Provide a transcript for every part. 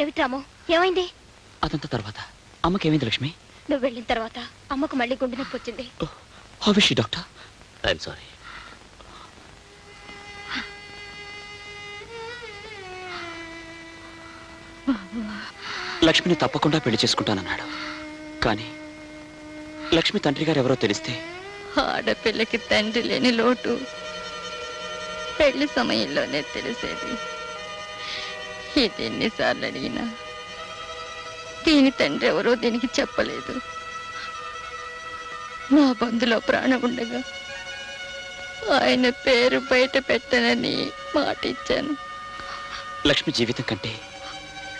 ఏమిటి రాము, ఏమైంది? అదంతా తర్వాత. అమ్మకేమైంది లక్ష్మి? నువ్వు వెళ్ళిన తర్వాత అమ్మకు మళ్ళీ గుండె నొప్పి వచ్చింది. How is she doctor? I'm sorry. లక్ష్మిని తప్పకుండా పెళ్లి చేసుకుంటానన్నాడు. కానీ లక్ష్మి తండ్రి గారు ఎవరో తెలిస్తే? ఆడపిల్లకి తండ్రి లేని లోటు పెళ్లి సమయంలోనే తెలిసేది. ఇది ఎన్నిసార్లు అడిగినా దీని తండ్రి ఎవరో దీనికి చెప్పలేదు. నా బంధులో ప్రాణం ఉండగా ఆయన పేరు బయట పెట్టనని మాట ఇచ్చాను. లక్ష్మి జీవితం కంటే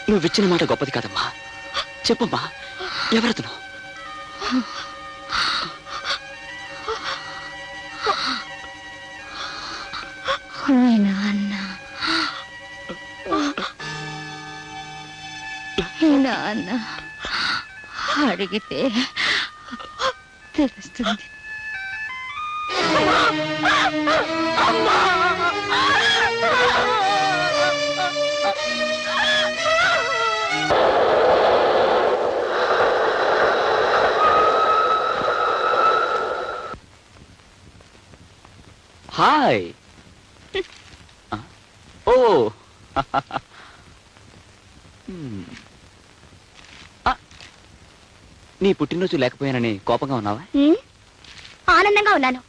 నువ్విచ్చిన మాట గొప్పది కాదమ్మా. చెప్పమ్మా, ఎవరతను? నాన్న అడిగితే తెలుస్తుంది. హాయ్. ఓ నీ పుట్టినరోజు లేకపోయానని కోపంగా ఉన్నావా? ఆనందంగా ఉన్నాను.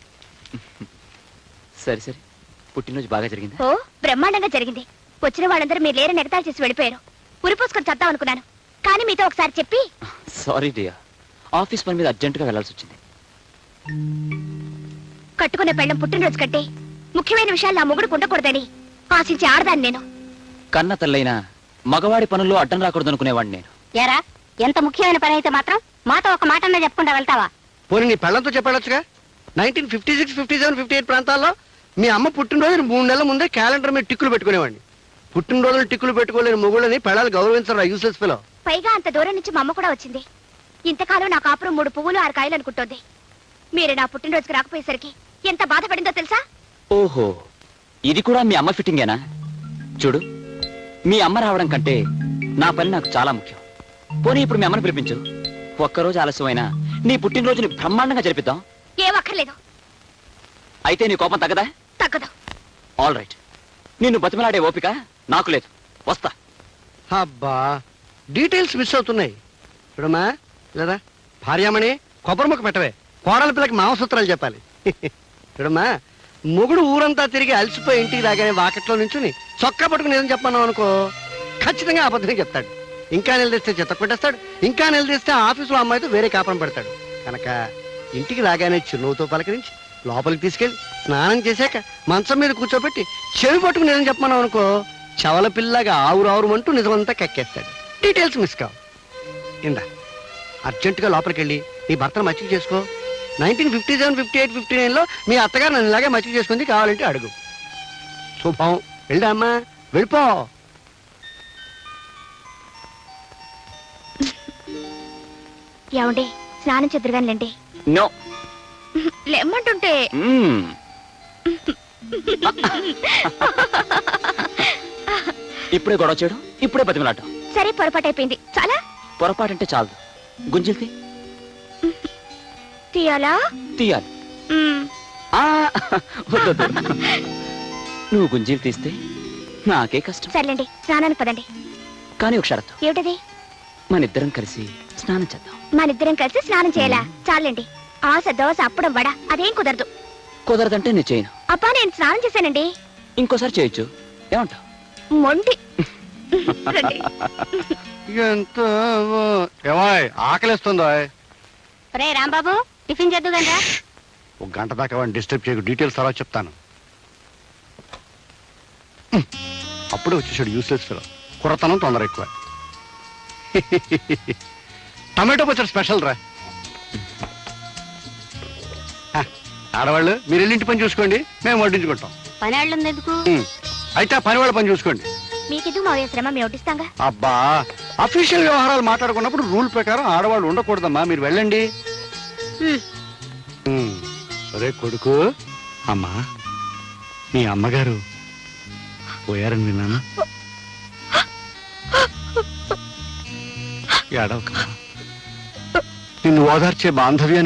సరే సరే, పుట్టినరోజు బాగా జరిగిందా? ఓ బ్రహ్మాండంగా జరిగింది. వచ్చిన వాళ్ళందరూ మీరు లేరని ఎగతాళి చేసి వెళ్ళిపోయారు. ఉరిపోసుకొని చద్దాం అనుకున్నాను, కానీ మీతో ఒకసారి చెప్పి. సారీ డియర్, ఆఫీస్ పని మీద అర్జెంటుగా వెళ్లాల్సి వచ్చింది. కట్టుకున్న పెళ్ళం పుట్టినరోజు కంటే ముఖ్యమైన విషయాలు నా మొగుడు ఉండకూడదని ఆశించి ఆడదాన్ని నేను. కన్న తల్లైనా మగవాడి పనుల్లో అడ్డం రాకూడదు అనుకునేవాడిని నేను. ఎరా, ఎంత ముఖ్యమైన పని అయితే మాత్రం మాతో ఒక మాట అన్నా చెప్పకుండా వెళ్తావా? పోనీ నీ పెళ్ళంతో చెప్పాడొచ్చుగా. 1956, 57, 58 ప్రాంతాల్లో మీ అమ్మ పుట్టినరోజు 3 నెలల ముందే క్యాలెండర్ మీద టిక్కులు పెట్టుకునేవాడిని. పుట్టినరోజులు టిక్కులు పెట్టుకోలేని మొగుళ్ళని పెళ్ళాలు గౌరవించరా యూస్లెస్ ఫెలో. పైగా అంత దూరం నుంచి మా అమ్మ కూడా వచ్చింది. ఇంతకాలం నా కాపురం 3 పువ్వులు 6 కాయలు అనుకుంటోంది. మీరు నా పుట్టినరోజుకి రాకపోయేసరికి ఎంత బాధపడిందో తెలుసా? ఓహో, ఇది కూడా మీ అమ్మ ఫిట్టింగేనా? చూడు, మీ అమ్మ రావడం కంటే నా పని నాకు చాలా ముఖ్యం. పోనీ ఇప్పుడు మీ అమ్మని పిలిపించు. ఒక్కరోజు ఆలస్యమైనా నీ పుట్టినరోజుని బ్రహ్మాండంగా జరిపిద్దాం. ఏం అక్కర్లేదు. అయితే నీ కోపం తగ్గదా? తగ్గదు. ఆల్ రైట్, నిన్ను బతిమలాడే ఓపిక నాకు లేదు. వస్తా. అబ్బా, డీటెయిల్స్ మిస్ అవుతున్నాయి. చూడమ్మా, లేదా భార్యామణి కొబ్బరి ముక్క పెట్టవే. కోడల పిల్లకి మాంసూత్రాలు చెప్పాలి. చూడమ్మా, మొగుడు ఊరంతా తిరిగి అలసిపోయి ఇంటికి రాగానే వాకట్లో నుంచుని చొక్కా పట్టుకుని ఏదని చెప్పన్నావు అనుకో, ఖచ్చితంగా అబద్ధమే చెప్తాడు. ఇంకా నిలదీస్తే చెత్త కొట్టేస్తాడు. ఇంకా నిలదీస్తే ఆఫీసులో అమ్మాయితో వేరే కాపురం పెడతాడు. కనుక ఇంటికి రాగానే చిరునవ్వుతో పలకరించి లోపలికి తీసుకెళ్ళి స్నానం చేశాక మంచం మీద కూర్చోబెట్టి చెవి పట్టుకుని ఏదని చెప్పన్నావు అనుకో, చవల పిల్లగా ఆవురావురమంటూ నిజమంతా కక్కేస్తాడు. డీటెయిల్స్ మిస్ కావు. ఇందా అర్జెంటుగా లోపలికి వెళ్ళి నీ భర్తను మచ్చిక చేసుకో. 1957, 58, 59లో మీ అత్తగారు నన్ను ఇలాగే మచ్చిక చేసుకుంది, కావాలంటే అడుగు. శుభం. వెళ్ళా అమ్మా, వెళ్ళిపో. ఏమండి, స్నానం చెదురుగానిలేండి. నో, లేమ్మంటుంటే. ఇప్పుడే గొడవ చేయడం, ఇప్పుడే బతిమలాట. సరే, పొరపాటు అయిపోయింది. చాలా పొరపాటంటే చాలదు. గుంజిల్తి తీయాలా? తీయాలి. వద్దు, నువ్వు గుంజీలు తీస్తే నాకే కష్టం. సర్లేండి, స్నానానికి పదండి. కానీ ఒక షరతు. ఏమిటది? మనిద్దరం కలిసి స్నానం చేద్దాం. మనిద్దరం కలిసి స్నానం చేయాలా? చాలండి. ఆశ, దోశ, అప్పడం, వడ అదేం కుదరదు. కుదరదంటే నేను చేయను. అబ్బా, నేను స్నానం చేశానండి. ఇంకోసారి చేయొచ్చు, ఏమంటావు? మొండి. ఎంత ఏమాయ్ ఆకలిస్తుందో. రే రాంబాబు, టిఫిన్ చేద్దు గంట. ఒక గంట దాకా వాడిని డిస్టర్బ్ చేయకు. డీటెయిల్స్ తర్వాత చెప్తాను. అప్పుడే వచ్చేసాడు యూస్లెస్ ఫెలో. కుర్రతనం తొందర ఎక్కువ. టమాటో పచ్చడి స్పెషల్ రా. ఆడవాళ్ళు మీరు వెళ్ళి పని చూసుకోండి, మేము వడ్డించుకుంటాం. పని వాళ్ళు ఎందుకు? అయితే ఆ పని వాళ్ళ పని చూసుకోండి. మీకెందుకు మా శ్రమ, మేము వడ్డిస్తాంగా. అబ్బా, అఫీషియల్ వ్యవహారాలు మాట్లాడుకున్నప్పుడు రూల్ ప్రకారం ఆడవాళ్ళు ఉండకూడదమ్మా. మీరు వెళ్ళండి. సరే కొడుకు. అమ్మా, మీ అమ్మగారు పోయారని విన్నాను. ఏడవక. నిన్ను ఓదార్చే బాంధవ్యాన్ని